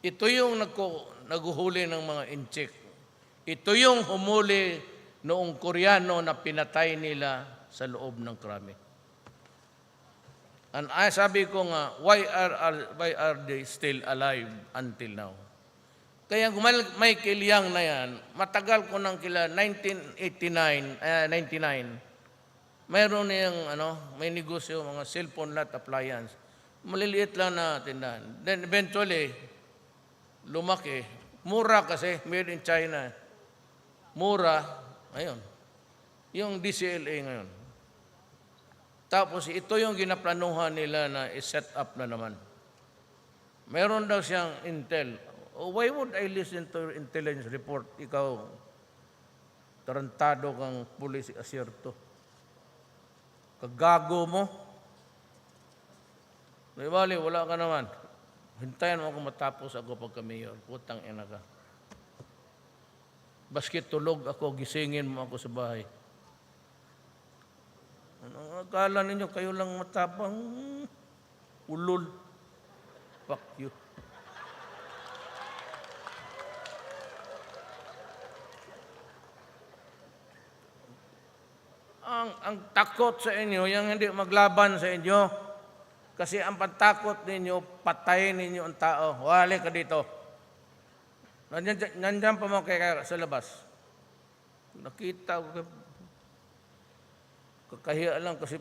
Ito yung naguhuli ng mga inchik. Ito yung humuli noong Koreano na pinatay nila sa loob ng krami. And sabi ko nga, why are they still alive until now? Kaya Michael Yang na yan, matagal ko nang kila 99, mayroon niyang may negosyo, mga cellphone lot appliance. Maliliit lang na tindahan. Then eventually, lumaki. Mura kasi, made in China. Mura, ayun. Yung DCLA ngayon. Tapos ito yung ginaplanuhan nila na i-set up na naman. Meron daw siyang intel. Why would I listen to your intelligence report? Ikaw, tarantado kang police asyerto. Kagago mo. Bali, wala ka naman. Hintayan mo ako matapos ako pagka-mayor. Putang ina ka. Baski tulog ako, gisingin mo ako sa bahay. Ano akala ninyo, kayo lang matapang ulol. Fuck you. Ang takot sa inyo, yung hindi maglaban sa inyo. Kasi ang patakot ninyo, patayin ninyo ang tao. Wali ka dito. Nandiyan pa mo kaya sa labas. Nakita ko, kakahiya lang kasi